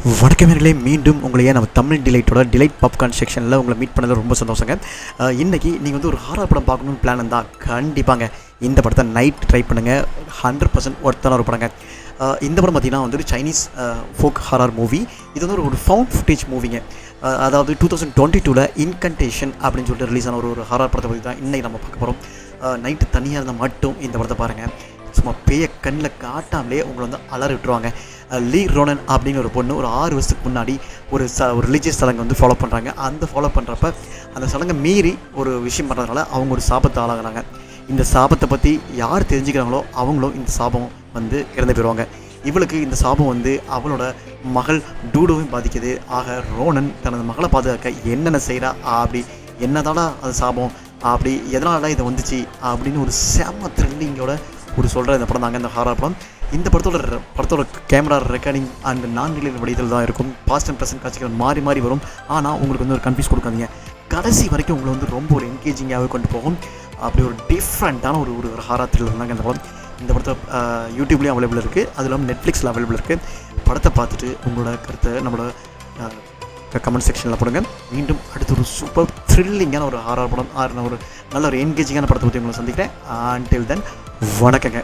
வணக்கமர்களே, மீண்டும் உங்களையே நம்ம தமிழ் டிலைட் பாப்கார்ன் செக்ஷனில் உங்களை மீட் பண்ணதில் ரொம்ப சந்தோஷங்க. இன்றைக்கி நீங்கள் வந்து ஒரு ஹாரர் படம் பார்க்கணுன்னு பிளான் இருந்தால் கண்டிப்பாங்க இந்த படத்தை நைட் ட்ரை பண்ணுங்கள். 100% ஒர்த்தான ஒரு படங்க. இந்த படம் பார்த்திங்கன்னா வந்து சைனீஸ் ஃபோக் ஹாரர் மூவி. இது வந்து ஒரு ஃபவுண்ட் ஃபுட்டேஜ் மூவிங்க. அதாவது 2022 இன்கன்டேஷன் அப்படின்னு சொல்லிட்டு ரிலீஸ் ஆன ஒரு ஹாரர் படத்தை பற்றி தான் இன்றைக்கி நம்ம பார்க்க போகிறோம். நைட்டு தனியாக இருந்தால் மட்டும் இந்த படத்தை பாருங்கள். சும்மா பேய கண்ணில் காட்டாமலே உங்களை வந்து அலற விட்டுருவாங்க. லீ ரோனன் அப்படிங்கிற ஒரு பொண்ணு ஒரு 6 வருஷத்துக்கு முன்னாடி ஒரு ரிலீஜியஸ் சடங்கை வந்து ஃபாலோ பண்ணுறாங்க. அந்த ஃபாலோ பண்ணுறப்ப அந்த சடங்கை மீறி ஒரு விஷயம் பண்ணுறதுனால அவங்க ஒரு சாபத்தை ஆளாகிறாங்க. இந்த சாபத்தை பற்றி யார் தெரிஞ்சுக்கிறாங்களோ அவங்களும் இந்த சாபம் வந்து இறந்து போயிடுவாங்க. இவளுக்கு இந்த சாபம் வந்து அவளோட மகள் டூடோவையும் பாதிக்குது. ஆக ரோனன் தனது மகளை பாதுகாக்க என்னென்ன செய்கிறா, அப்படி என்னதானா அது சாபம், அப்படி எதனால இதை வந்துச்சு அப்படின்னு ஒரு செம த்ரில்லிங்கோட ஒரு சொல்கிற இந்த படம் தாங்க இந்த ஹாரர் படம். இந்த படத்தோட கேமரா ரெக்கார்டிங் அண்ட் நான்-லீனியர் வடிவில் தான் இருக்கும். பாஸ்ட் அண்ட் ப்ரெசன்ட் காட்சிகள் மாறி மாறி வரும். ஆனால் உங்களுக்கு வந்து ஒரு கன்ஃபியூஸ் கொடுக்காதீங்க. கடைசி வரைக்கும் உங்களை வந்து ரொம்ப ஒரு என்கேஜிங்காகவே கொண்டு போகும். அப்படி ஒரு டிஃப்ரெண்ட்டான ஒரு ஹாரர் த்ரில்லர் இருந்தாங்க இந்த படம். இந்த படத்தை யூடியூப்லேயும் அவைலபிள் இருக்குது, அது இல்லாமல் நெட்ஃப்ளிக்ஸில் அவைலபிள் இருக்குது. படத்தை பார்த்துட்டு உங்களோட கருத்தை நம்மளோட கமெண்ட் செக்ஷனில் போடுங்க. மீண்டும் அடுத்து ஒரு சூப்பர் த்ரில்லிங்கான ஒரு ஹாரர் படம், ஒரு நல்ல ஒரு என்கேஜிங்கான படத்தை பற்றி உங்களை சந்திக்கிறேன். அன்டில் தென் வணக்கங்க.